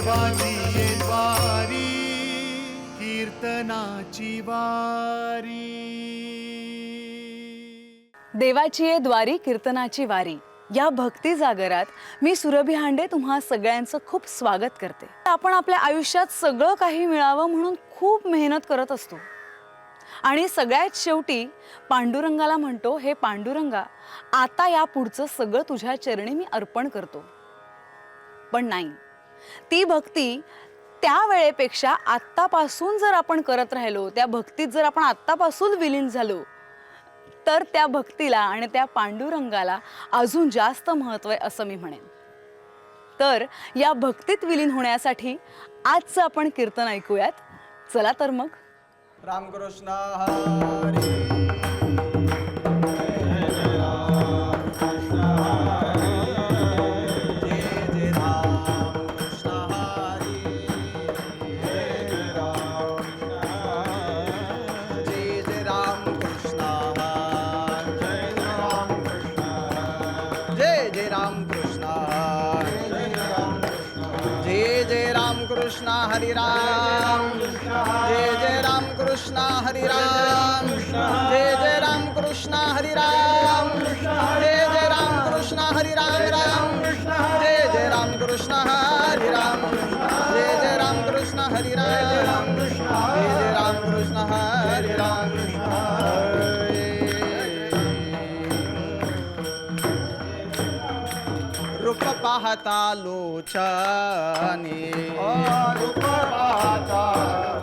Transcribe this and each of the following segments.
देवाची ये द्वारी कीर्तनाची वारी। देवाची ये द्वारी कीर्तनाची वारी या भक्ती जागरात मी सुरभी हांडे तुम्हा सगळ्यांचं खूप स्वागत करते। आपण आपल्या आयुष्यात सगळं काही मिळावं म्हणून खूप मेहनत करत असतो आणि सगळ्यात शेवटी पांडुरंगाला म्हणतो, हे पांडुरंगा, आता या पुढचं सगळं तुझ्या चरणी मी अर्पण करतो। पण नाही, ती भक्ती त्या वेळेपेक्षा आत्तापासून जर आपण करत राहिलो, त्या भक्तीत जर आपण आत्तापासून विलीन झालो, तर त्या भक्तीला आणि त्या पांडुरंगाला अजून जास्त महत्त्व आहे असं मी म्हणेन। तर या भक्तीत विलीन होण्यासाठी आजचं आपण कीर्तन ऐकूयात। चला तर मग। रामकृष्ण हरी। कृष्ण हरि राम, जय जय राम कृष्ण हरि राम, जय जय राम कृष्ण हरि राम, जय जय राम कृष्ण हरि राम राम, जय जय राम कृष्ण हरि राम, जय जय राम कृष्ण हरि राम, जय जय राम कृष्ण हरि राम। रूप पाहता लोचनी, रूप पाहता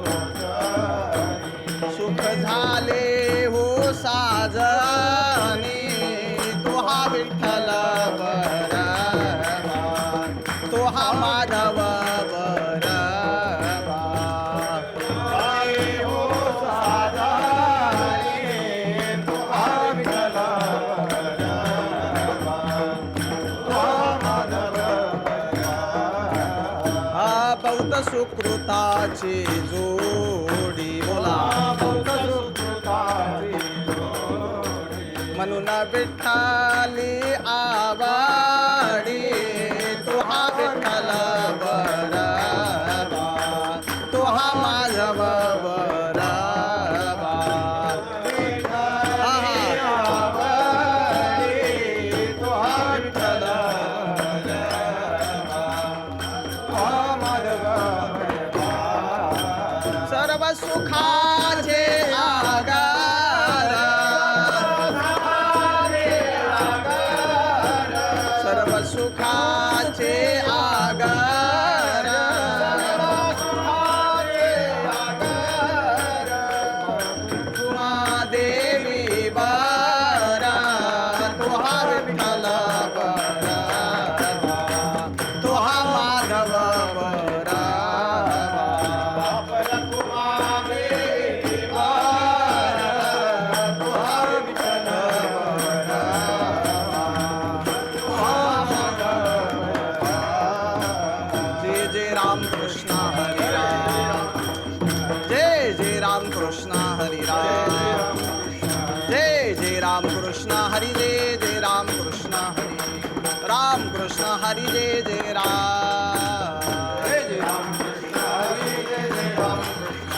लोचनी, सुख झाले हो साजनी, तो हा विठ्ठल बरवा, तो हा माधव बरवा, हो साजनी, तो हा विठ्ठल सुकृताची जोडी, बोला सुकृताची जोडी, म्हणून विठ्ठली आवाडी, तो हा विठ्ठल बरवा, तो हा माधव बरवा, तो हा विठ्ठल सुखाचे आगार, सर्व सुखाचे आगार, तुहा देवी बारा, तुहा विठ्ठल बरवा, तुहा माधव बरवा, कृष्ण हरि राम, जय जय राम कृष्ण हरि राम, जय जय राम कृष्ण हरि, जय जय राम कृष्ण हरि, राम कृष्ण हरि, जय जय राम, जय जय राम कृष्ण हरि, जय जय राम कृष्ण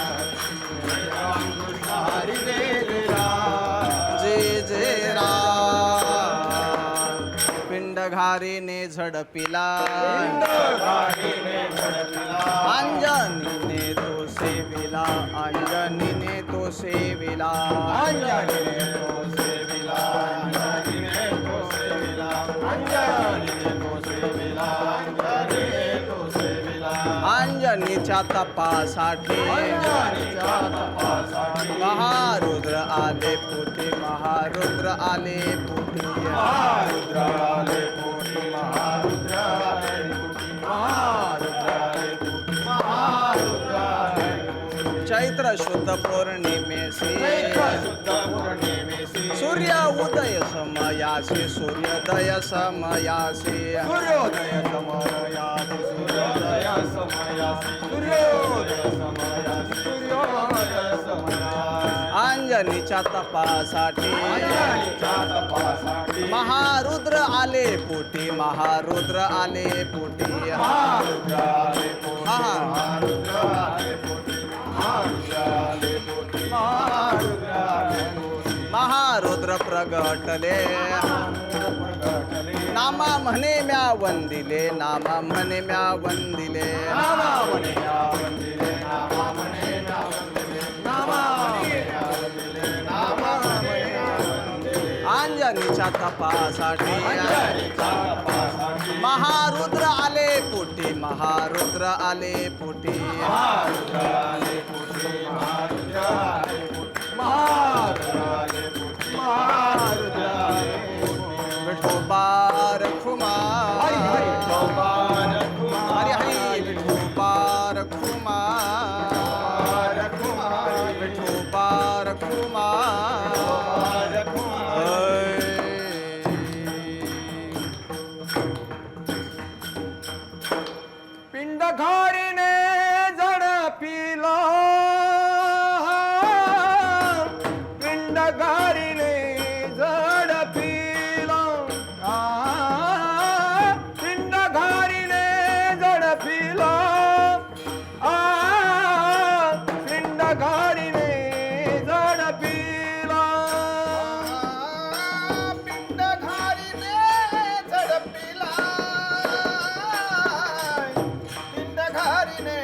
हरि, राम कृष्ण हरि, जय जय राम, जय जय राम। पिंडघारीने झडपिला, अंजनीने तो सेविला, अंजनीने तो सेविला, अंजनीने तो सेविला, अंजनीने तो सेविला, अंजनीने तो सेविला, अंजनीने तो सेविला, अंजनीच्या तपासाठी, अंजनीच्या तपासाठी, महारुद्र आले पोटी, महारुद्र आले पोटी, महारुद्र आले पोटी, महारुद्र आले पोटी, महारुद्र आले पोटी, महारुद्र आले पोटी। चैत्र शुद्ध पौर्णिमेसी, सूर्य उदय समयासी, सूर्योदय समयासी, सूर्योदय समयासी, सूर्योदय समयासी, सूर्योदय समयासी, सूर्योदय समयासी, अंजनीच्या तपासाठी, अंजनीच्या तपासाठी, महारुद्र आले पोटी, महारुद्र आले पोटी, महारुद्र आले पोटी, प्रगटले नामा म्हणे म्या वंदिले नामा म्हणे म्या वंदिले अंजनीच्या तपासाठी महारुद्र आले पोटी महारुद्र आले पोटी विठोबा रखुमा हरी हरी विठोबा रखुमा विठोबा रखुमा पिंड घारीने झडपिला पिंड घारीने झडपिला पिंड घारीने झडपिला पिंड घारीने झडपिला पिंड घारीने झडपिला पिंड घारीने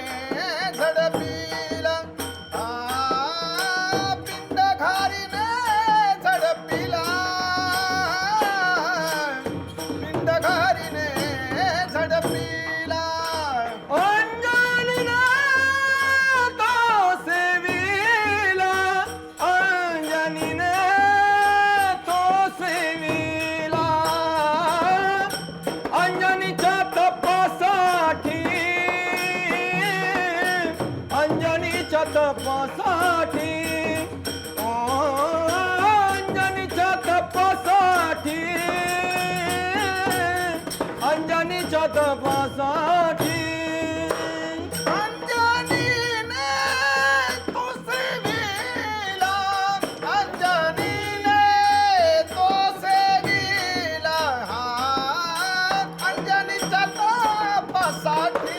झडपिला पिंड घारीने झडपिला पिंड घारीने झडपिला अंजनीने तो सेविला अंजनीने तो सेविला अंजनीच्या तपासाठी अंजनीच्या तपासाठी अंजनीच्या तपासाठी अंजनीच्या तपासाठी अंजनीने तो सेविला अंजनीने तो सेविला अंजनीच्या तपासाठी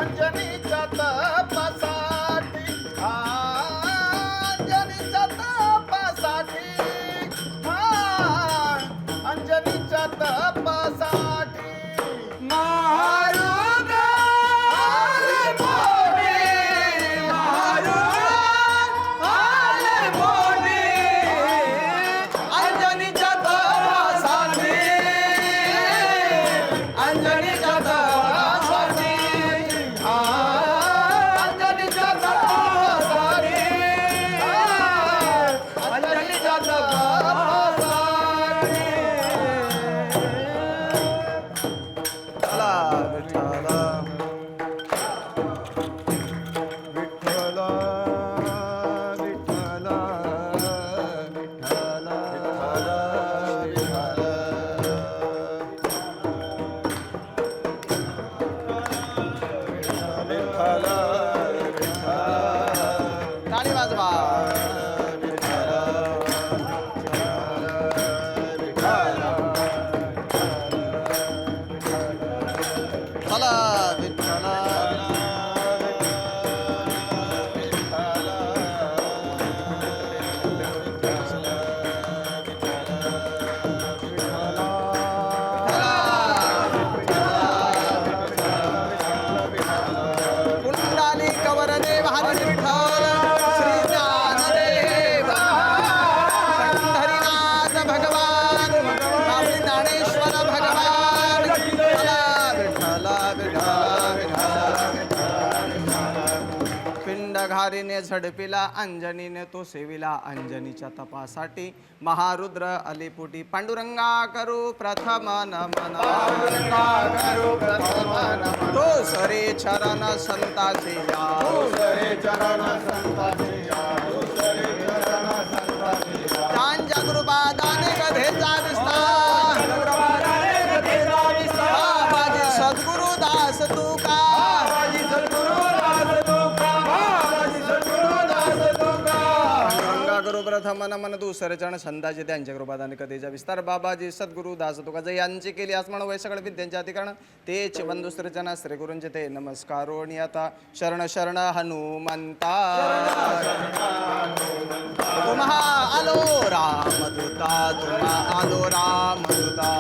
अंजनीच्या तपासाठी अंजनीच्या तपासाठी अंजनीच्या तपासाठी महारुद्र आले मोठी महारुद्र आले मोठी अंजनीच्या तपासाठी अंजनीच्या तपासाठी अंजनीच्या तपासाठी अंजनीच्या तपासाठी चला विठ्ठला विठ्ठला विठ्ठला विठ्ठला टाळी वाजवा चला विठ्ठला कुंडाली कवरदेव हरी विठ्ठल श्री ज्ञानदेव पंढरीनाथ भगवान माऊली ज्ञानेश्वर भगवान चला विठ्ठला विठ्ठला विठ्ठला पिंड घारीने झडपिला अंजनीने तो सेविला अंजनीच्या तपासाठी महारुद्र अलिपुटी पांडुरंगा करू प्रथम नमन तो सरे चरण संताचे या त्यांच्या कृपादाने कधेचा विस्तार बाबाजी सद्गुरु दास तुका गुरु प्रथम नमन दुसरे चरण संताचे त्यांच्या कृपादाने कधीचा विस्तार बाबाजी सद्गुरु दास तुका जय यांची केली आसमान वय सगळ विद्यांचे अधिकरण तेच बंधुसरे जन श्री गुरूंचे ते नमस्कारो आता शरण शरण हनुमंता तुम्हा आलो रामदूता तुम्हा आलो रामदूता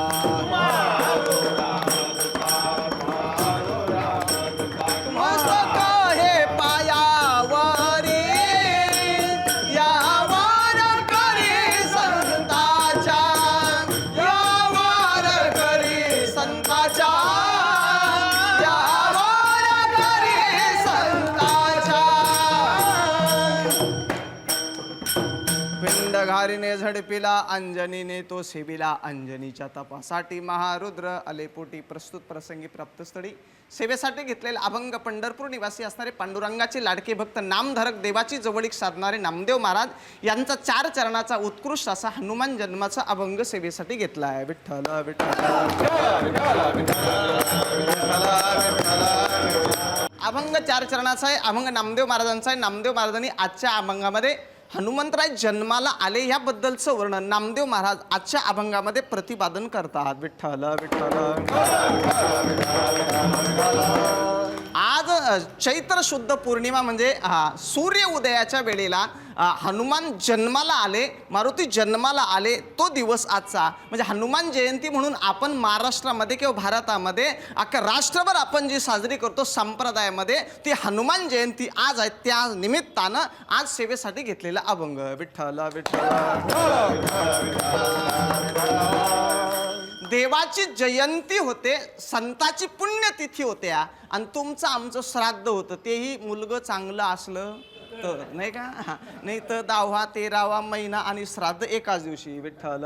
मस्तक हे पायावरी यावर करी संताच्या यावर करी संताच्या यावर करी संताच्या पिंड घारीने झडपिला अंजनीने तो सेविला अंजनीच्या तपासाठी महारुद्र अलेपोटी प्रस्तुत प्रसंगी प्राप्तस्थळी सेवेसाठी घेतलेले अभंग पंढरपूर निवासी असणारे पांडुरंगाचे लाडके भक्त नामधारक देवाची जवळीक साधणारे नामदेव महाराज यांचा 4 चरणाचा उत्कृष्ट असा हनुमान जन्माचा अभंग सेवेसाठी घेतला आहे. विठ्ठल अभंग 4 चरणाचा आहे. अभंग नामदेव महाराजांचा आहे. नामदेव महाराजांनी आजच्या अभंगामध्ये हनुमंतराय जन्माला आले याबद्दलचं वर्णन नामदेव महाराज आजच्या अभंगामध्ये प्रतिपादन करतात. विठ्ठल आज चैत्र शुद्ध पौर्णिमा म्हणजे सूर्य उदयाच्या वेळेला हनुमान जन्माला आले, मारुती जन्माला आले तो दिवस आजचा म्हणजे हनुमान जयंती म्हणून आपण महाराष्ट्रामध्ये किंवा भारतामध्ये अख्ख्या राष्ट्रभर आपण जी साजरी करतो संप्रदायामध्ये ती हनुमान जयंती आज आहे. त्या निमित्तानं आज सेवेसाठी घेतलेला अभंग. विठ्ठल देवाची जयंती होते, संताची पुण्यतिथी होत्या आणि तुमचं आमचं श्राद्ध होतं तेही मुलगं चांगलं असलं तर नाही का. नाही तर 10वा 13वा महिना आणि श्राद्ध एकाच दिवशी. विठ्ठल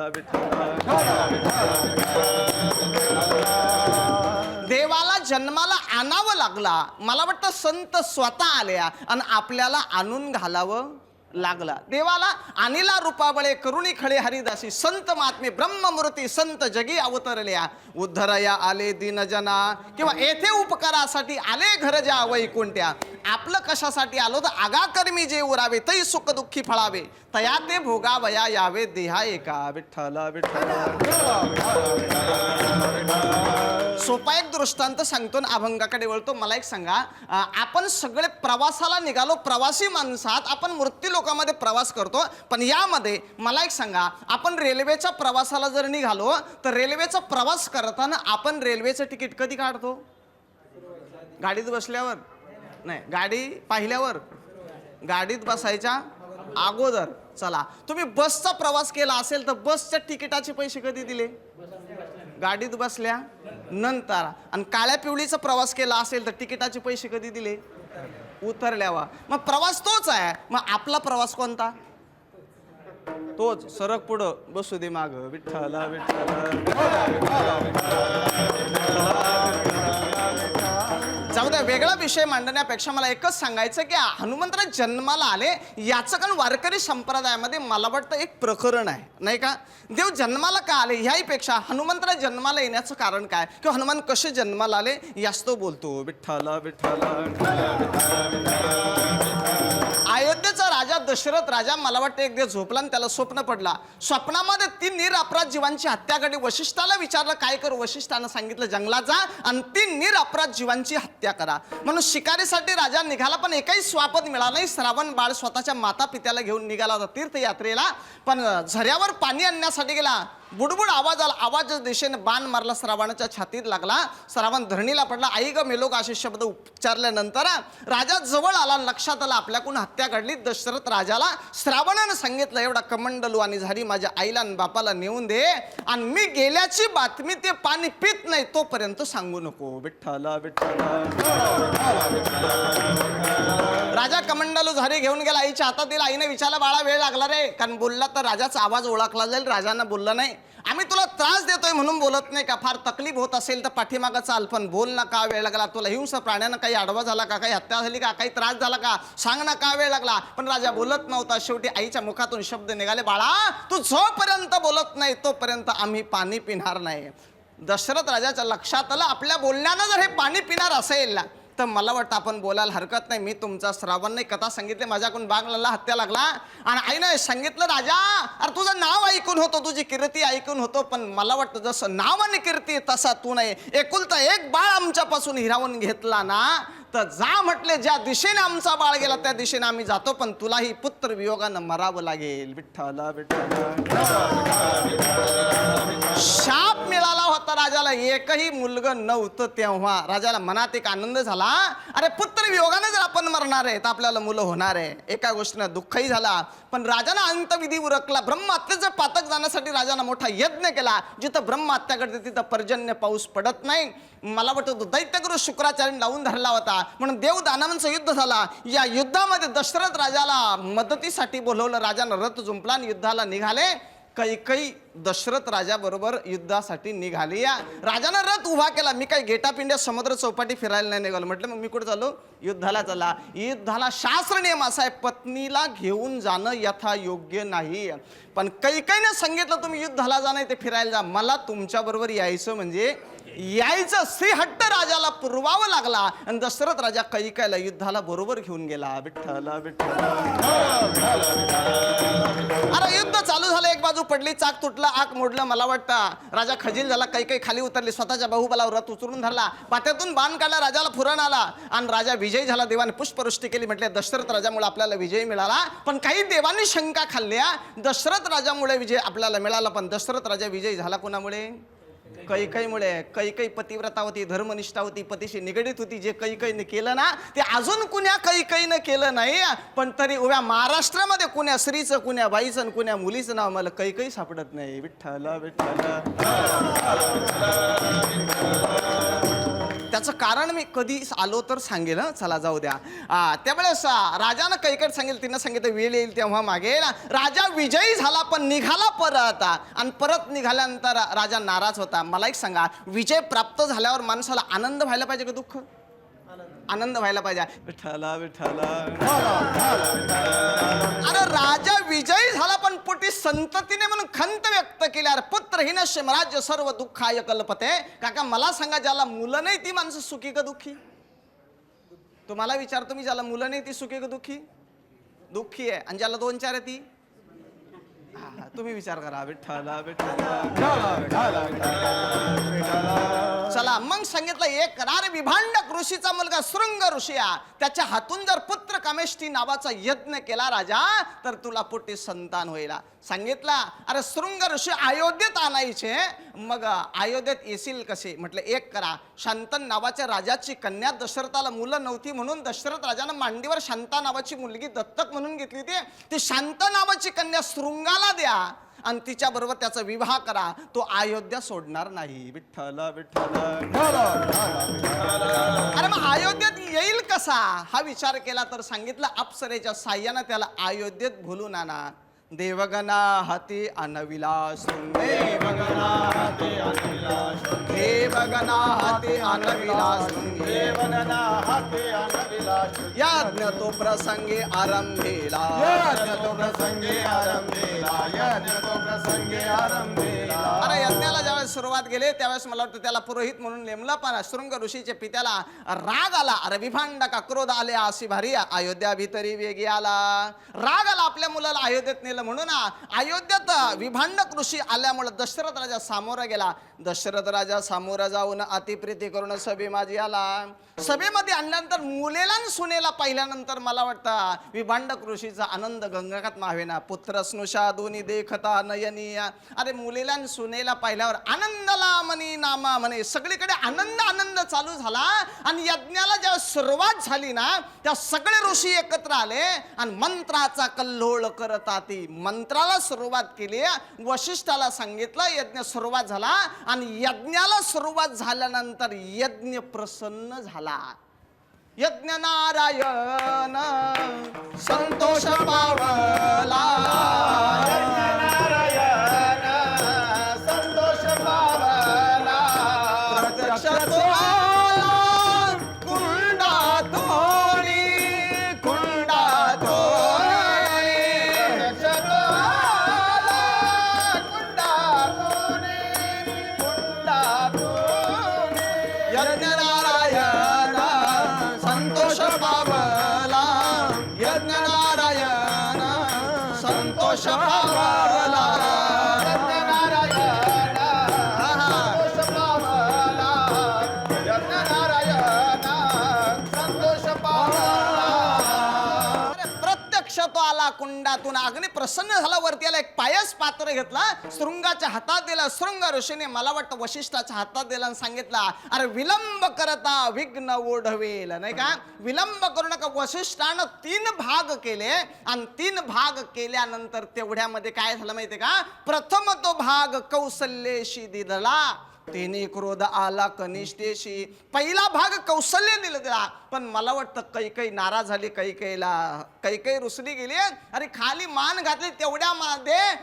देवाला जन्माला आणावं लागला. मला वाटतं संत स्वतः आल्या आणि आपल्याला आणून घालावं लागला. देवाला अनिला रूपाबळे करुणी खळे हरिदासी संत महात्मे ब्रह्ममूर्ती संत जगी अवतरल्या उद्धरया आले दीनजना किंवा येथे उपकारासाठी आले घर ज्या वैकुंठ्या. आपलं कशासाठी आलो तर आगाकर्मी जे उरावे तै सुख दुःखी फळावे तया ते भोगावया यावे देहा एका. विठ्ठल सोपा एक दृष्टांत सांगतो ना अभंगाकडे वळतो. मला एक सांगा, आपण सगळे प्रवासाला निघालो, प्रवासी माणसात आपण मृत्यू लोकांमध्ये प्रवास करतो, पण यामध्ये मला एक सांगा, आपण रेल्वेच्या प्रवासाला जर निघालो तर रेल्वेचा प्रवास करताना आपण रेल्वेचं तिकीट कधी काढतो? गाडीत बसल्यावर नाही, गाडी पाहिल्यावर, गाडीत बसायच्या अगोदर. चला, तुम्ही बसचा प्रवास केला असेल तर बसच्या तिकिटाचे पैसे कधी दिले? गाडीत बसल्या नंतर. आणि काळ्या पिवळीचा प्रवास केला असेल तर तिकिटाचे पैसे कधी दिले? उतरल्यावर. मग प्रवास तोच आहे. मग आपला प्रवास कोणता? तोच. सरक पुढं बसू दे माग. विठ्ठल जाऊ द्या, वेगळा विषय मांडण्यापेक्षा मला एकच सांगायचं की हनुमंतराय जन्माला आले याचं कारण वारकरी संप्रदायामध्ये मला वाटतं एक प्रकरण आहे नाही का. देव जन्माला का आले ह्याहीपेक्षा हनुमंतराय जन्माला येण्याचं कारण काय किंवा हनुमान कसे जन्माला आले याच तो बोलतो. विठ्ठल अयोध्येचा राजा दशरथ राजा मला वाटतं एक दिवस झोपला आणि त्याला स्वप्न पडला. स्वप्नामध्ये 3 निरपराध जीवांची हत्या घडली. वशिष्ठाला विचारलं काय करू? वशिष्ठानं सांगितलं जंगलात जा आणि 3 निरपराध जीवांची हत्या करा. म्हणून शिकारीसाठी राजा निघाला, पण एकही स्वापद मिळाला नाही. श्रावण बाळ स्वतःच्या माता पित्याला घेऊन निघाला होता तीर्थयात्रेला, पण झऱ्यावर पाणी आणण्यासाठी गेला. बुडबुड आवाज आला. आवाजाच्या दिशेने बाण मारला, श्रावणाच्या छातीत लागला. श्रावण धरणीला पडला. आई ग मेलो असे शब्द उच्चारल्यानंतर राजा जवळ आला. लक्षात आला आपल्याकडून हत्या घडली. दशरथ राजाला श्रावणानं सांगितलं एवढा कमंडलू आणि झारी माझ्या आईला आणि बापाला नेऊन दे आणि मी गेल्याची बातमी ते पाणी पित नाही तोपर्यंत सांगू नको. विठ्ठल राजा कमंडलू झारी घेऊन गेला. आईच्या हातात दिला. आईने विचारला बाळा वेळ लागला रे, कारण बोलला तर राजाचा आवाज ओळखला जाईल. राजांना बोलला नाही. आम्ही तुला त्रास देतोय म्हणून बोलत नाही का? फार तकलीफ होत असेल तर पाठीमागं चाल, पण बोल ना का वेळ लागला? तुला हिंस प्राण्यानं काही आडवा झाला का? काही हत्या झाली का? काही त्रास झाला का? सांग ना का वेळ लागला? पण राजा बोलत नव्हता. शेवटी आईच्या मुखातून शब्द निघाले, बाळा तू जोपर्यंत बोलत नाही तोपर्यंत आम्ही पाणी पिणार नाही. दशरथ राजाच्या लक्षात आलं आपल्या बोलण्यानं जर हे पाणी पिणार असेल तर मला वाटतं आपण बोलायला हरकत नाही. मी तुमचा श्रावण नाही कथा सांगितली, माझ्याकडून बागला हत्या लागला आणि आईने सांगितलं राजा अरे तुझं नाव ऐकून होतो, तुझी कीर्ती ऐकून होतो, पण मला वाटतं जसं नाव आणि कीर्ती तसा तू नाही. एकुलता एक बाळ आमच्यापासून हिरावून घेतला ना तर जा म्हटले, ज्या दिशेने आमचा बाळ गेला त्या दिशेने आम्ही जातो, पण तुलाही पुत्र वियोगानं मरावं लागेल. विठ्ठल विठ्ठल. शाप मिळाला होता राजाला, एकही मुलगं नव्हतं तेव्हा. राजाला मनात एक आनंद झाला, अरे पुत्र वियोगाने जर आपण मरणार आहे तर आपल्याला मुलं होणार आहे. एका गोष्टीनं दुःखही झाला, पण राजानं अंतविधी उरकला. ब्रह्महत्येचं पातक जाण्यासाठी राजानं मोठा यज्ञ केला. जिथं ब्रह्महत्या घडते तिथं पर्जन्य पाऊस पडत नाही. मला वाटतं दैत्यगुरु शुक्राचार्य लावून धरला होता, म्हणून देव दानवांचं युद्ध झाला. या युद्धामध्ये दशरथ राजाला मदतीसाठी बोलवलं. राजानं रथ जुंपला आणि युद्धाला निघाले. कैकई दशरथ राजा बरोबर युद्धासाठी निघाली. या राजानं रथ उभा केला. मी काही गेटापिंड्या समुद्र चौपाटी फिरायला नाही निघालो. म्हटलं मग मी कुठे चाललो? युद्धाला चला. युद्धाला शास्त्र नियम असा आहे, पत्नीला घेऊन जाणं यथा योग्य नाही. पण कैकईने सांगितलं तुम्ही युद्धाला जा, नाही ते फिरायला जा. मला तुमच्या बरोबर यायचं म्हणजे यायचं. श्रीहट्ट राजाला पुरवावं लागला आणि दशरथ राजा कैकेयीला युद्धाला बरोबर घेऊन गेला. विठ्ठल विठ्ठल. अरे युद्ध चालू झालं, एक बाजू पडली, चाक तुटला, आक मोडलं. मला वाटतं राजा खजील झाला. कैकेयी खाली उतरली, स्वतःच्या बाहुबलावर रथ उचलून धरला, पात्यातून बाण काढला, राजाला फुरण आला आणि राजा विजयी झाला. देवाने पुष्पवृष्टी केली. म्हटले दशरथ राजामुळे आपल्याला विजय मिळाला. पण काही देवांनी शंका खाल्ल्या, दशरथ राजामुळे विजय आपल्याला मिळाला, पण दशरथ राजा विजयी झाला कोणामुळे? कैकेयीमुळे. कैकेयी पतिव्रता होती, धर्मनिष्ठा होती, पतीशी निगडीत होती. जे कैकेयीने केलं ना ते अजून कुण्या कैकेयीनं केलं नाही. पण तरी उभ्या महाराष्ट्रामध्ये कुण्या स्त्रीचं, कुण्या बाईचं, कुण्या मुलीचं नाव मला कैकेयी सापडत नाही. विठ्ठल विठ्ठल. त्याचं कारण मी कधी आलो तर सांगेल. चला जाऊ द्या. त्यावेळेस राजानं कैकेयीला सांगितलं, तिनं सांगितलं वेळ येईल तेव्हा मागेल. राजा विजयी झाला पण निघाला परत, आणि परत निघाल्यानंतर राजा नाराज होता. मला एक सांगा, विजय प्राप्त झाल्यावर माणसाला आनंद व्हायला पाहिजे का दुःख? आनंद व्हायला पाहिजे. विठ्ठल विठ्ठल. अरे राजा विजयी झाला पण पोटी संततीने म्हणून खंत व्यक्त केली. अरे पुत्रहीन राज्य सर्व दुःखाय कल्पते. काका मला सांगा, ज्याला मुलं नाही ती माणसं सुखी का दुःखी? तुम्हाला विचारतो मी, ज्याला मुलं नाही ती सुखी का दुःखी? दुःखी आहे. आणि ज्याला 2-4 आहे ती? तुम्ही विचार करा. विठ्ठल विठ्ठल. चला मग सांगितलं, एक रार विभांडक ऋषीचा मुलगा शृंग ऋषी, त्याच्या हातून जर पुत्र कामेष्टी नावाचा यज्ञ केला राजा तर तुला पोटी संतान होईल. सांगितला. अरे शृंग ऋषी अयोध्येत आणायचे, मग अयोध्येत येशील कसे? म्हटलं एक करा, शांतन नावाच्या राजाची कन्या, दशरथाला मुलं नव्हती म्हणून दशरथ राजानं मांडीवर शांता नावाची मुलगी दत्तक म्हणून घेतली होती. ती शांत नावाची कन्या शृंगाला द्या आणि तिच्या बरोबर त्याचा विवाह करा, तो अयोध्या सोडणार नाही. विठ्ठल विठ्ठल. अरे मग अयोध्येत येईल कसा हा विचार केला तर सांगितलं, अप्सरेच्या साह्यानं त्याला अयोध्येत भुलून आणा. देवगणा हाती आणविलास, देवगणा हाती आणविलास, देवगणा हाती आणविलास, देवगणा हाती आणविलास. यज्ञ तो प्रसंगी आरंभेला, यज्ञ तो प्रसंगी आरंभेला, यज्ञ तो प्रसंगी आरंभेला. अरे यज्ञाला ज्यावेळेस सुरुवात केली त्यावेळेस मला वाटतं त्याला पुरोहित म्हणून नेमला, पण शृंग ऋषीच्या पित्याला राग आला. अरे विभांडा का क्रोध आले अशी भारी, अयोध्या भितरी वेगी आला. राग आला आपल्या मुलाला अयोध्येत नेलं म्हणून. अयोध्येत विभांडक ऋषी आल्यामुळे दशरथ राजा सामोरा गेला. दशरथ राजा सामोरा जाऊन अतिप्रीती करून सभे माझी आला. सभेमध्ये आणल्यानंतर मुलेला सुनेला पाहिल्यानंतर मला वाटतं विभांडक ऋषीचा आनंद गंगाकात मावेना. पुत्र स्नुषा दोन्ही देखता नयनी. अरे मुलेला सुनेला पाहिल्यावर आनंदला मनी नामा म्हणे, सगळीकडे आनंद आनंद चालू झाला. आणि यज्ञाला जेव्हा सुरुवात झाली ना त्या सगळे ऋषी एकत्र आले आणि मंत्राचा कल्लोळ करतात. मंत्राला सुरुवात केली. वशिष्ठाला सांगितलं, यज्ञ सुरुवात झाला. आणि यज्ञाला सुरुवात झाल्यानंतर यज्ञ प्रसन्न झाला. यज्ञ नारायण संतोष पावला, यज्ञ नारायण संतोष पावला. प्रत्यक्ष तो आला कुंडातोनी, कुंडातोनी. प्रत्यक्ष तो आला कुंडातोनी, कुंडातोनी. यज्ञ नारायण संतोष पावला, यज्ञ नारायण संतोष पावला. कुंडातून अग्नी प्रसन्न झाला, वरती आला, एक पायस पात्र घेतला, शृंगाच्या हातात दिला. शृंग ऋषीने मला वाटतं वशिष्ठाच्या हातात दिला आणि सांगितला, अरे विलंब करता विघ्न ओढवेल, नाही का, विलंब करू नका. वशिष्ठानं 3 भाग केले आणि 3 भाग केल्यानंतर तेवढ्यामध्ये काय झालं माहितीये का, प्रथम तो भाग कौसल्येशी दिला, तेने क्रोध आला कनिष्ठेशी. पहिला भाग कौशल्य दिला दिला, पण मला वाटतं कैकई नाराज झाली, कैकई रुसली गेली आणि खाली मान घातली. तेवढ्यामध्ये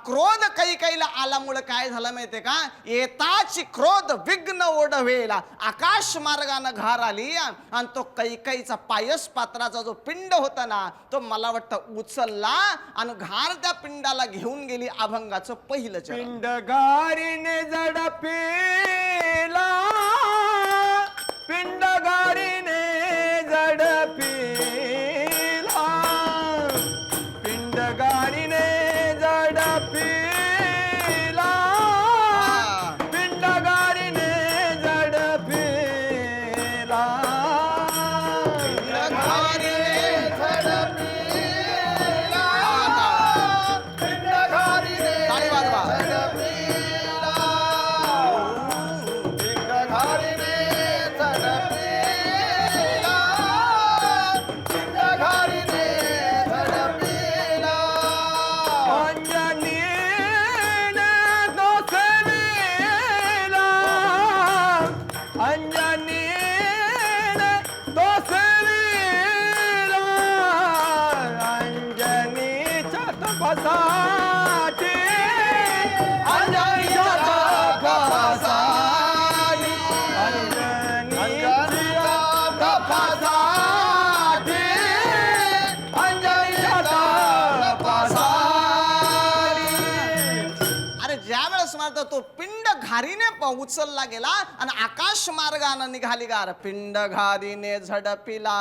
क्रोध कैकईला आल्यामुळे काय झालं माहितीये का, येताच क्रोध विघ्न ओढवेला, आकाश मार्गानं घार आली आणि तो कैकईचा पायस पात्राचा जो पिंड होता ना, तो मला वाटतं उचलला आणि घार त्या पिंडाला घेऊन गेली. अभंगाचं पहिलं चरण. पिंड गारीने झडपेला, पिंड गारीने झडपेला, पिंड गारीने झडपेला, पिंड गारीने झडपेला, ताली वाजवा. तो पिंड घारीने उचलला गेला आणि आकाश मार्गाने निघाली गार. पिंड घारीने झडपिला.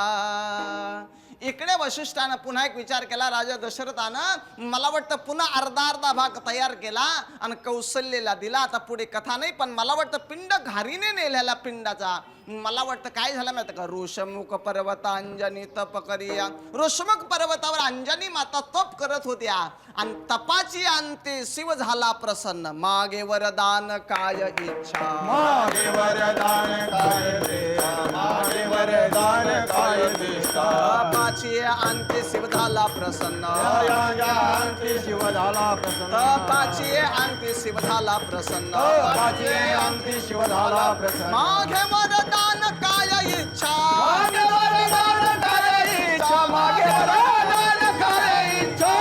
इकडे वशिष्ठानं पुन्हा एक विचार केला. राजा दशरथानं मला वाटतं पुन्हा अर्धा भाग तयार केला आणि कौशल्यला दिला. आता पुढे कथा नाही, पण मला वाटतं पिंड घारीने नेलेला पिंडाचा मला वाटतं काय झालं माहिती का, ऋषमुख पर्वत अंजनी तप करिया. ऋषमुख पर्वतावर अंजनी माता तप करत होत्या आणि तपाची अंते शिव झाला प्रसन्न. मागे वरदान काय इच्छा, मागे वरदान काय देया, मागे वरदान काय देता, तपाची अंते शिव झाला प्रसन्न, अंती शिव झाला प्रसन्न, तपाची अंते शिव झाला प्रसन्न, तपाची अंती शिव झाला प्रसन्न. मागे वरदान काय इच्छा, मागे वरदान काय इच्छा, मागे वरदान काय इच्छा.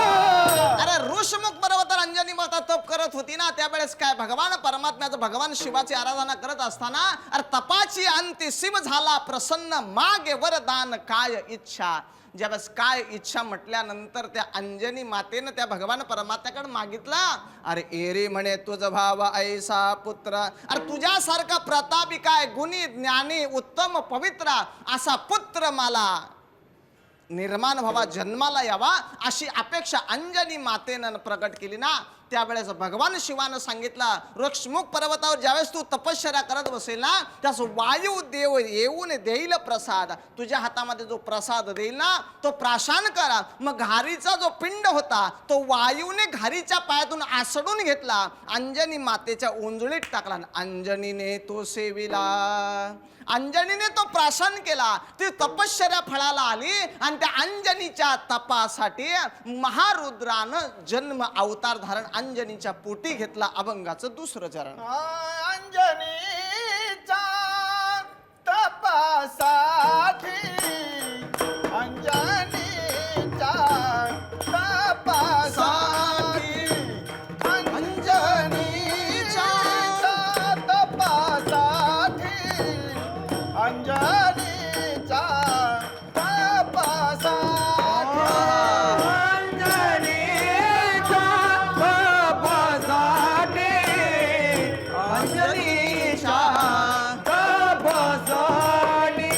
अरे ऋषमुख पर्वतावर अंजनी माता तप करत होती ना, त्यावेळेस काय भगवान परमात्म्याचं भगवान शिवाची आराधना करत असताना अरे तपाची अंती शिव झाला प्रसन्न. मागे वरदान काय इच्छा. ज्यावेळेस काय इच्छा म्हटल्यानंतर त्या अंजनी मातेनं त्या भगवान परमात्म्याकडे मागितला. अरे एरी म्हणे तुझ भाव ऐसा पुत्र, अरे तुझ्यासारखा प्रतापी काय गुणी ज्ञानी उत्तम पवित्र असा पुत्र मला निर्माण व्हावा, जन्माला यावा अशी अपेक्षा अंजनी मातेनं प्रकट केली ना. त्यावेळेस भगवान शिवानं सांगितलं, ऋषमुख पर्वतावर ज्यावेळेस तू तपश्चर्या करत बसेल ना, त्यास वायू देव येऊन देईल प्रसाद. तुझ्या हातामध्ये जो प्रसाद देईल ना तो प्राशन करा. मग घारीचा जो पिंड होता तो वायूने घारीच्या पायातून आसडून घेतला, अंजनी मातेच्या उंजळीत टाकला. अंजनीने तो सेविला, अंजनीने तो प्राशन केला. ती तपश्चर्या फळाला आली आणि त्या अंजनीच्या तपासाठी महारुद्रानं जन्म अवतार धारण अंजनीच्या पोटी घेतला. अभंगाचं दुसरं चरण. अंजनीचा तपासाठी, अंजनीचा तपासाठी, अंजनीचा तपासाठी, अंजनीचा तपासाठी, अंजनीचा तपासाठी,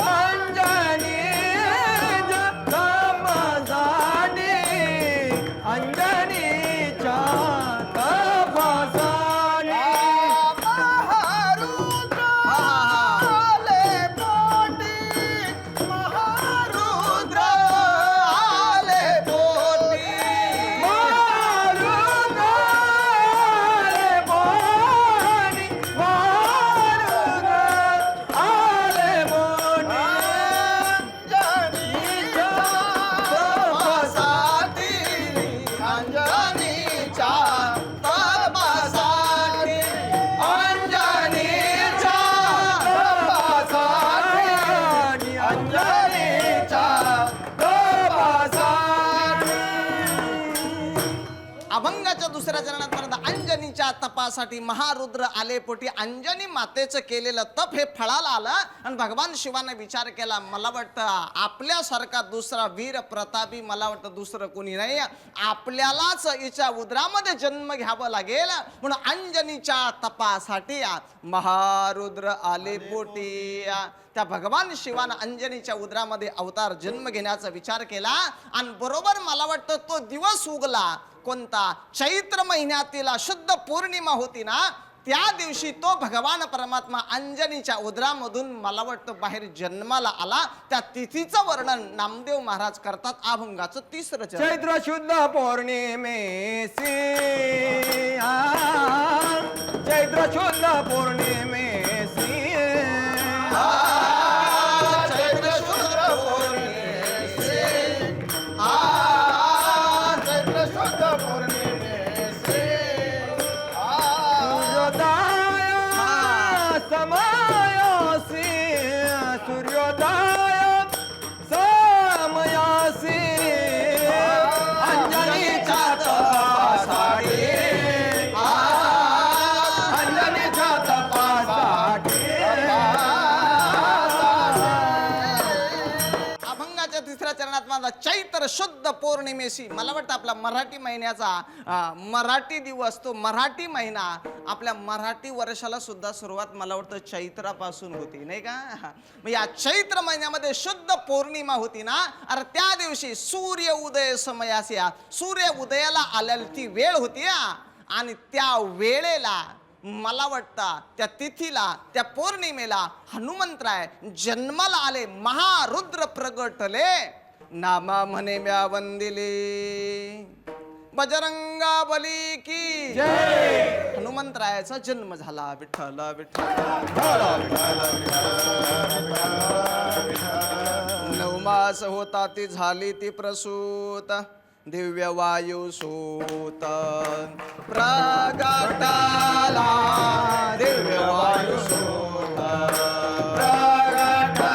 अंजनीचा तपासाठी, अंजनीचा तपासाठी, महारुद्र आले पोटी, दुसऱ्या चरणात म्हणतात अंजनीच्या तपासाठी महारुद्र आले पोटी. अंजनी मातेचं केलेलं तप हे फळाला आलं आणि भगवान शिवाने विचार केला, मला वाटतं आपल्यासारखा दुसरा वीर प्रतापी मला वाटतं दुसरं कोणी नाही, आपल्यालाच हिच्या उदरामध्ये जन्म घ्यावा लागेल. म्हणून अंजनीच्या तपासाठी महारुद्र आले पोटी. त्या भगवान शिवानं अंजनीच्या उदरामध्ये अवतार जन्म घेण्याचा विचार केला आणि बरोबर मला वाटतं तो दिवस उगला कोणता, चैत्र महिन्यातील शुद्ध पौर्णिमा होती ना, त्या दिवशी तो भगवान परमात्मा अंजनीच्या उदरामधून मला वाटतं बाहेर जन्माला आला. त्या तिथीचं वर्णन नामदेव महाराज करतात अभंगाचं 3रं चरण. चैत्र शुद्ध पौर्णिमेसी चैत्र शुद्ध पौर्णिमेसी चैत्र शुद्ध पौर्णिमेसी चैत्र शुद्ध पौर्णिमेसी सूर्योदय समयासी सूर्योदय समयासी अंजनीच्या तपासाठी अंजनीच्या तपासाठी अभंगाच्या 3ऱ्या चरणात माझा चैत्र शुद्ध पौर्णिमेशी मला वाटतं आपला मराठी महिन्याचा मराठी दिवस, तो मराठी महिना आपल्या मराठी वर्षाला सुद्धा सुरुवात मला वाटतं चैत्रापासून होती नाही का. मग या चैत्र महिन्यामध्ये शुद्ध पौर्णिमा होती ना, अरे त्या दिवशी सूर्य उदय समयासी सूर्य उदयाला आलेली ती वेळ होती आणि त्या वेळेला मला वाटतं त्या तिथीला त्या पौर्णिमेला हनुमंतराय जन्माला आले, महारुद्र प्रगटले. नामा म्हणे म्या वंदिले बजरंगा बली की जय. हनुमंतरायाचा जन्म झाला. विठ्ठल विठ्ठल 9 मास होता ती झाली ती प्रसूत, दिव्य वायू सूत प्रगटाला, दिव्य वायू सूत प्रगटाला,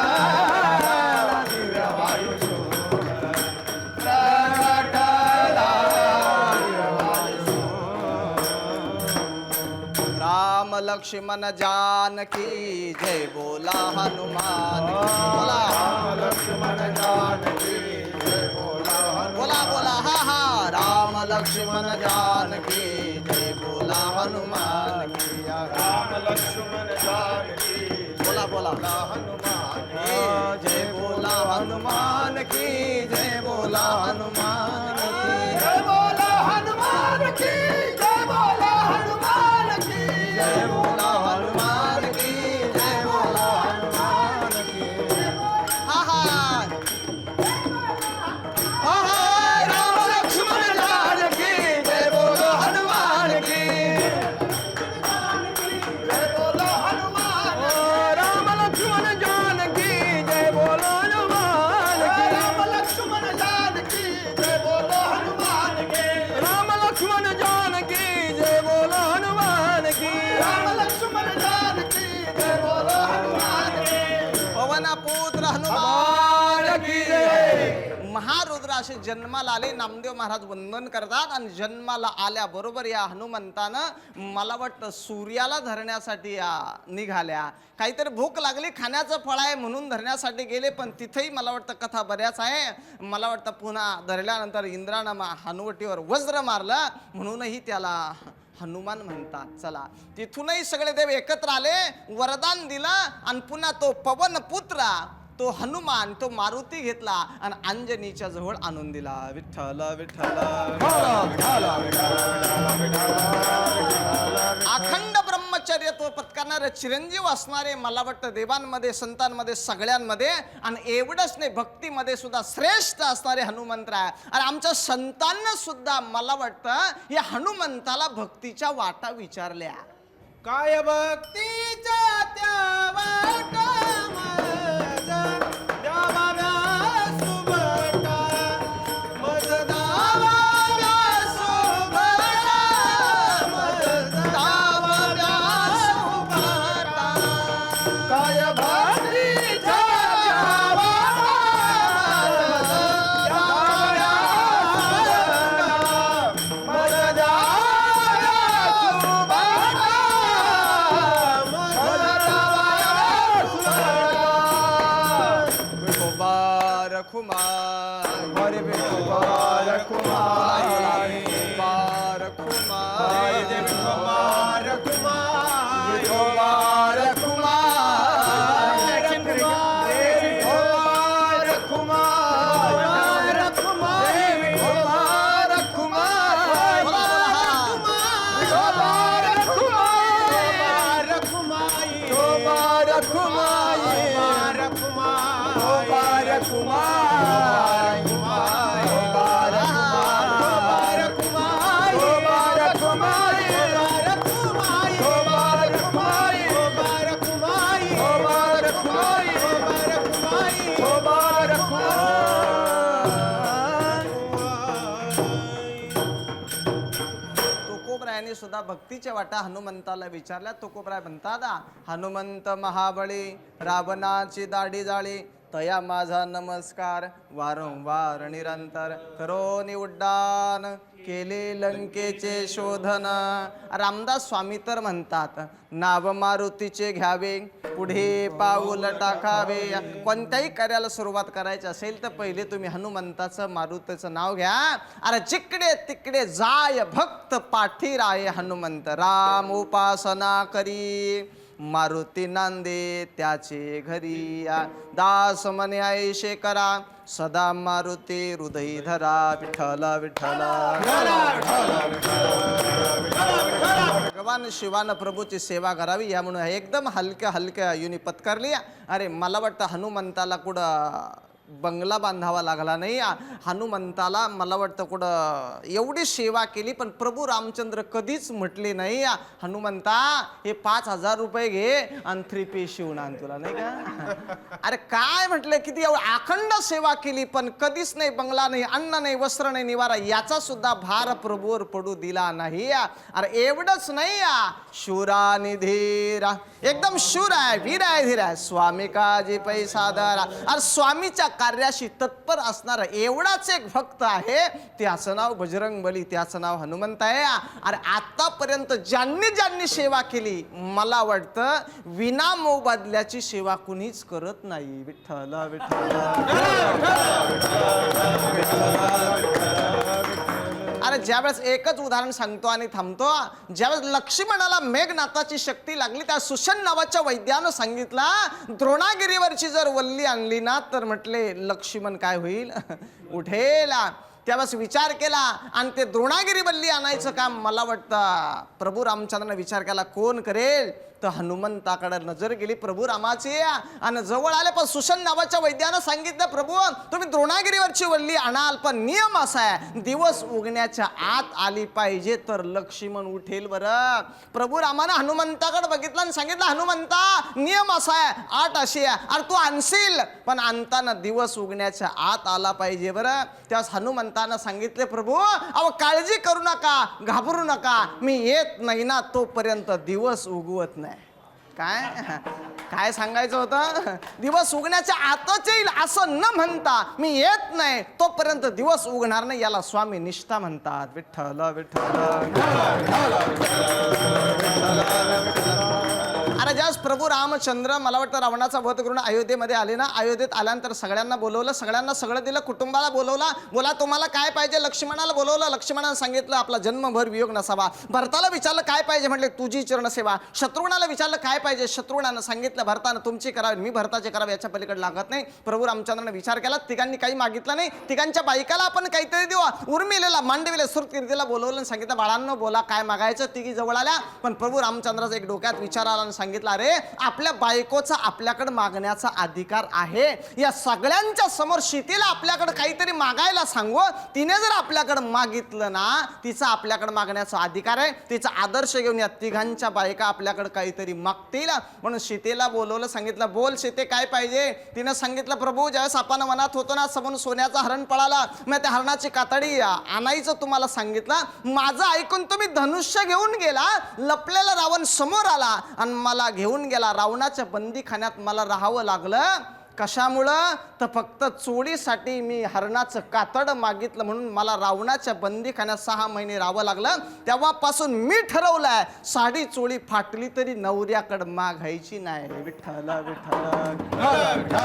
दिव्य वायू सूत प्रगटाला, दिव्य वायू सूत. राम लक्ष्मण जानकी जय बोला हनुमान की. बोला लक्ष्मण जानकी जय बोला बोला बोला हा हा. राम लक्ष्मण जानकी जय बोला हनुमान की. राम लक्ष्मण जानकी बोला बोला हनुमान जय बोला हनुमान की, जय बोला हनुमान की. जय बोला हनुमान की जय बोला हनुमान की जय बोला हनुमान की, जय बोला हनुमान की. हा हा हा हा. राम लक्ष्मण जानकी जय बोला हनुमान की जय बोला हनुमान राम लक्ष्मण जानकी जय बोला हनुमान की राम लक्ष्मण जानकी जय बोला हनुमान की राम लक्ष्मण जानकी जय बोला हनुमान की राम लक्ष्मण जानकी जय बोला हनुमान की पवन पुत्र हनुमान की जय. महारुद्र असे जन्माला आले. नामदेव महाराज वंदन करतात आणि जन्माला आल्याबरोबर या हनुमंतानं मला वाटतं सूर्याला धरण्यासाठी निघाल्या. काहीतरी भूक लागली, खाण्याचं फळ आहे म्हणून धरण्यासाठी गेले, पण तिथेही मला वाटतं कथा बऱ्याच आहे. मला वाटतं पुन्हा धरल्यानंतर इंद्रानं हनुवटीवर वज्र मारलं म्हणूनही त्याला हनुमान म्हणतात. चला तिथूनही सगळे देव एकत्र आले, वरदान दिलं आणि पुन्हा तो पवन पुत्र तो हनुमान तो मारुती घेतला आणि अंजनीच्या जवळ आणून दिला. विठ्ठल विठ्ठल अखंड ब्रह्मचर्य तो पत्करणारे चिरंजीव असणारे मला वाटतं देवांमध्ये संतांमध्ये सगळ्यांमध्ये आणि एवढंच नाही भक्तीमध्ये सुद्धा श्रेष्ठ असणारे हनुमंतराय. आणि आमच्या संतांना सुद्धा मला वाटतं या हनुमंताला भक्तीच्या वाटा विचारल्या. काय भक्तीच्या त्या वाटा माझा द्यावा सुभटा मज दावा सुभटा मज दावा सुभटा काय भक्तीच्या त्या वाटा माझा द्यावा मज दावा खुमार हरी विठोबा रखुमाई विठोबा रखुमाई विठोबा रखुमाई विठोबा रखुमाई तुकोबरायांनी सुद्धा भक्तीच्या वाटा हनुमंताला विचारल्या. तुकोबराय म्हणतात, हनुमंत महाबळी रावणाची दाढी जाळी तया माझा नमस्कार वारंवार निरंतर करोनी उड्डाण केले लंकेचे शोधन. रामदास स्वामी तर म्हणतात, नाव मारुतीचे घ्यावे पुढे पाऊल टाकावे. कोणत्याही कार्याला सुरुवात करायची असेल तर पहिले तुम्ही हनुमंताचं मारुतीचं नाव घ्या. अरे जिकडे तिकडे जाय भक्त पाठी राय हनुमंत. राम उपासना करी मारुती नांदे त्याचे घरी. दास मने ऐशे करा सदा मारुती हृदय धरा. विठ्ठल विठ्ठल भगवान शिवानं प्रभूची सेवा करावी या म्हणून एकदम हलक्या हलक्या युनी पत्करली. अरे मला वाटतं हनुमंताला कुठं बंगला बांधावा लागला नाही. हनुमंताला मला वाटतं कुठं एवढी सेवा केली पण प्रभू रामचंद्र कधीच म्हटले नाही, हनुमंता हे 5,000 रुपये घे आणि 3 पीस शिवून आण तुला, नाही का. अरे काय म्हटलं, किती अखंड सेवा केली पण कधीच नाही बंगला नाही, अन्न नाही, वस्त्र नाही, निवारा याचा सुद्धा भार प्रभूवर पडू दिला नाही. अरे एवढंच नाही, शूरा निधीरा एकदम शूर आहे, वीर आहे, धीर आहे. स्वामी काजी पैसा दरा. अरे स्वामीच्या कार्याशी तत्पर असणारा एवढाच एक भक्त आहे, त्याचं नाव बजरंगबली, त्याचं नाव हनुमंत आहे. अरे आतापर्यंत ज्यांनी सेवा केली मला वाटतं विना मोबदल्याची सेवा कुणीच करत नाही. विठ्ठल विठ्ठल. अरे ज्यावेळेस एकच उदाहरण सांगतो आणि थांबतो. ज्यावेळेस लक्ष्मणाला मेघनाथाची शक्ती लागली त्या सुशन नावाच्या वैद्यानं सांगितलं द्रोणागिरीवरची जर वल्ली आणली ना तर म्हटले लक्ष्मण काय होईल, उठेल. त्यावेळेस विचार केला आणि ते द्रोणागिरी वल्ली आणायचं काम मला वाटतं प्रभू रामचंद्राने विचार केला कोण करेल, तर हनुमंताकडे नजर गेली प्रभू रामाची आणि जवळ आले. पण सुशन नावाच्या वैद्यानं सांगितलं प्रभू तुम्ही द्रोणागिरीवरची वल्ली आणाल पण नियम असा आहे दिवस उगण्याच्या आत आली पाहिजे तर लक्ष्मण उठेल. बरं प्रभू रामानं हनुमंताकडे बघितलं आणि सांगितलं हनुमंता नियम असा आहे 8 अशी आहे, अरे तू आणशील पण आणताना दिवस उगण्याच्या आत आला पाहिजे. बरं त्यावेळेस हनुमंतानं सांगितले प्रभू अहो काळजी करू नका, घाबरू नका, मी येत नाही ना तोपर्यंत दिवस उगवत नाही. काय काय सांगायचं होतं, दिवस उगण्याच्या आतच येईल असं न म्हणता मी येत नाही तोपर्यंत दिवस उगणार नाही, याला स्वामी निष्ठा म्हणतात. विठ्ठल विठ्ठल. अरे ज्यावेळेस प्रभू रामचंद्र मला वाटतं रावणाचा वध करून अयोध्येमध्ये आले ना, अयोध्येत आल्यानंतर सगळ्यांना बोलवलं, सगळ्यांना सगळं दिलं, कुटुंबाला बोलवला, बोला तुम्हाला काय पाहिजे, लक्ष्मणाला बोलवलं, लक्ष्मणानं सांगितलं आपला जन्मभर वियोग नसावा. भरताला विचारलं काय पाहिजे, म्हटले तुझी चरणसेवा. शत्रुघ्नाला विचारलं काय पाहिजे, शत्रुघ्नानं सांगितलं भरतानं तुमची करावी, मी भरताचे करावे, याच्या पलीकडे लागत नाही. प्रभू रामचंद्राने विचार केला, तिघांनी काही मागितलं नाही, तिघांच्या बायकाला आपण काहीतरी देऊ. उर्मिलेला मांडवीला सुरकीर्तीला बोलवलं आणि सांगितलं बाळांनो बोला काय मागायचं. तिघी जवळ आल्या पण प्रभू रामचंद्राचा एक डोक्यात विचार आला आणि सांगितलं अरे आपल्या बायकोचा आपल्याकडे मागण्याचा अधिकार आहे. या सगळ्यांच्या समोर सीतेला आपल्याकडे काहीतरी मागायला सांगू, तिने जर आपल्याकडे मागितलं ना तिचा आपल्याकडे मागण्याचा अधिकार आहे. तिचा आदर्श घेऊन या तिघांच्या बायका आपल्याकडे काहीतरी मागतील. म्हणून सीतेला बोलवलं, सांगितलं बोल सीते काय पाहिजे. तिने सांगितलं प्रभू ज्यावेळेस आपण मनात होतो ना समोर सोन्याचा हरण पळाला, मी त्या हरणाची कातडी आणायचं तुम्हाला सांगितलं, माझं ऐकून तुम्ही धनुष्य घेऊन गेला, लपलेला रावण समोर आला आणि मला घेऊन गेला. रावणाच्या बंदीखान्यात मला राहावं लागलं. कशामुळं, तर फक्त चोळीसाठी मी हरणाचं कातड मागितलं म्हणून मला रावणाच्या बंदीखान्यात 6 महिने राहावं लागलं. तेव्हापासून मी ठरवलंय साडी चोळी फाटली तरी नवऱ्याकडे मागायची नाही. विठ्ठल विठ्ठल.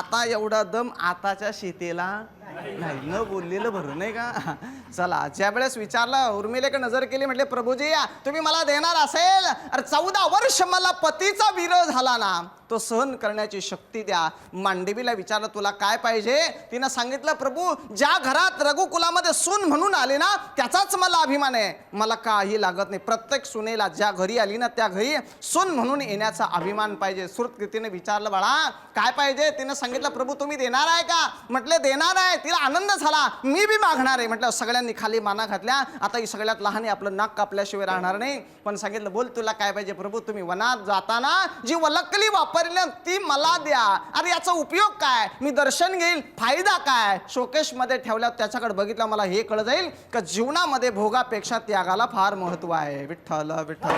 आता एवढा दम आताच्या सीतेला नाही, न बोललेलं बरं नाही का. चला, ज्या वेळेस विचारलं उर्मिलेकडे नजर केली, म्हटले प्रभूजी तुम्ही मला देणार असेल, अरे 14 वर्ष मला पतीचा विरह झाला ना, तो सहन करण्याची शक्ती द्या. मांडवीला विचारलं तुला काय पाहिजे, तिनं सांगितलं प्रभू ज्या घरात रघुकुलामध्ये सून म्हणून आले ना त्याचाच मला अभिमान आहे, मला काही लागत नाही. प्रत्येक सुनेला ज्या घरी आली ना त्या घरी सून म्हणून येण्याचा अभिमान पाहिजे. सुरतीने विचारलं बाळा काय पाहिजे, तिनं सांगितलं प्रभू तुम्ही देणार आहे का, म्हटले देणार आहे. तिला आनंद झाला, मी बी मागणार आहे. म्हटलं सगळ्यांनी खाली माना घातल्या. आता ही सगळ्यात लहान आहे, आपलं नाक कापल्याशिवाय राहणार नाही. पण सांगितलं बोल तुला काय पाहिजे प्रभू, तुम्ही वनात जाताना जी वलकली वापरली ती मला द्या. अरे याचा उपयोग काय, मी दर्शन घेईल, फायदा काय. शोकेश मध्ये ठेवल्यावर त्याच्याकडे बघितलं मला हे कळ जाईल का जीवनामध्ये भोगापेक्षा त्यागाला फार महत्व आहे. विठ्ठल विठ्ठल.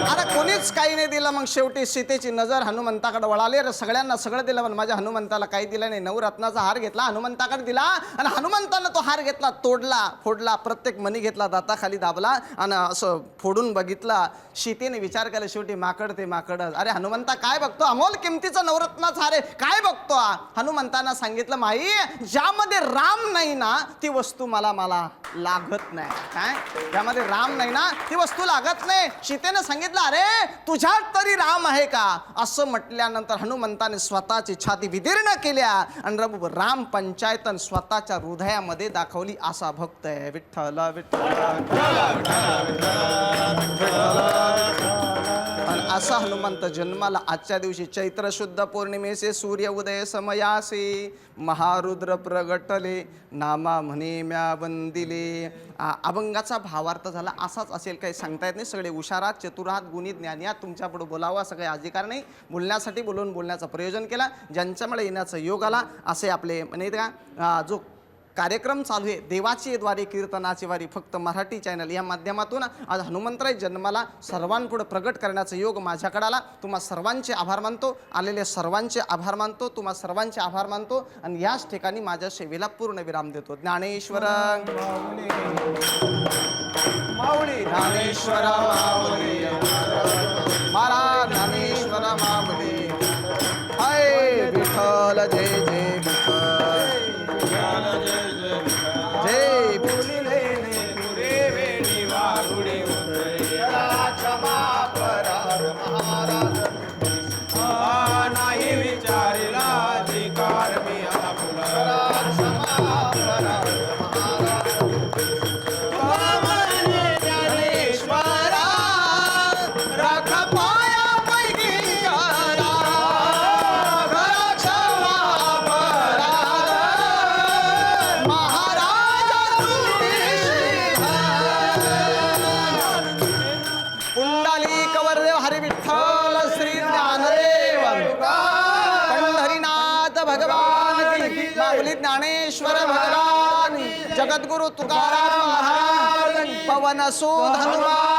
अरे कोणीच काही नाही दिलं. मग शेवटी सीतेची नजर हनुमंताकडे वळाली. अरे सगळ्यांना सगळं दिलं पण माझ्या हनुमंताला काही दिलं नाही. नवरत्नाचा हार घेतला हनुमंताकडे दिला आणि हनुमंतानं तो हार घेतला, तोडला, फोडला, प्रत्येक मणी घेतला, दाताखाली दाबला आणि असं फोडून बघितला. सीतेने विचार केला, शेवटी माकड ते माकड. अरे हनुमंता काय बघतो, अमोल किमतीचा नवरत्नाचा हार आहे, काय बघतो. हनुमंतानं सांगितलं माई ज्यामध्ये राम नाही ना ती वस्तू मला लागत नाही. काय ज्यामध्ये राम नाही ना ती वस्तू लागत नाही. सीतेने सांगितलं अरे तुझ्यात तरी राम आहे का. असं म्हटल्यानंतर हनुमंताने स्वतःची छाती विदीर्ण केल्या आणि राम पंचायतन स्वतःच्या हृदयामध्ये दाखवली. असा भक्त आहे. विठ्ठल विठ्ठल. आणि असा हनुमंत जन्माला आजच्या दिवशी चैत्र शुद्ध पौर्णिमेचे सूर्य उदय समयासी महारुद्र प्रगटले नामा म्हणे म्या वंदिले. अभंगाचा भावार्थ झाला असाच असेल, काही सांगता येत नाही. सगळे हुशारात चतुरात गुणी ज्ञानी आहात, तुमच्यापुढे बोलावं असं काही अधिकार नाही. बोलण्यासाठी बोलून बोलण्याचं प्रयोजन केला, ज्यांच्यामुळे येण्याचा योग आला असे आपले म्हणजे का जो कार्यक्रम चालू आहे देवाची द्वारे कीर्तनाची वारी फक्त मराठी चॅनल या माध्यमातून आज हनुमंतराय जन्माला सर्वांपुढे प्रगट करण्याचा योग माझ्याकडे आला. तुम्हा सर्वांचे आभार मानतो, आलेले सर्वांचे आभार मानतो, तुम्हा सर्वांचे आभार मानतो आणि याच ठिकाणी माझ्या सेवेला पूर्ण विराम देतो. ज्ञानेश्वर माऊली ज्ञानेश्वर माऊली महाराज ज्ञानेश्वर माऊली. हाय विठ्ठल जय जय विठ्ठल जय बोलिले पुरे वेळी वारुडे क्षमा करार महाराज नाही विचारिला अधिकार मी आपला क्षमा करार महाराज ज्ञानेश्वरा राख पाया पैकी करा घरा क्षमा हरि विठ्ठल श्री ज्ञानदेव पंढरीनाथ भगवान की माऊली ज्ञानेश्वर भगवान जगद्गुरु तुकाराम महाराज पवन सुत हनुमान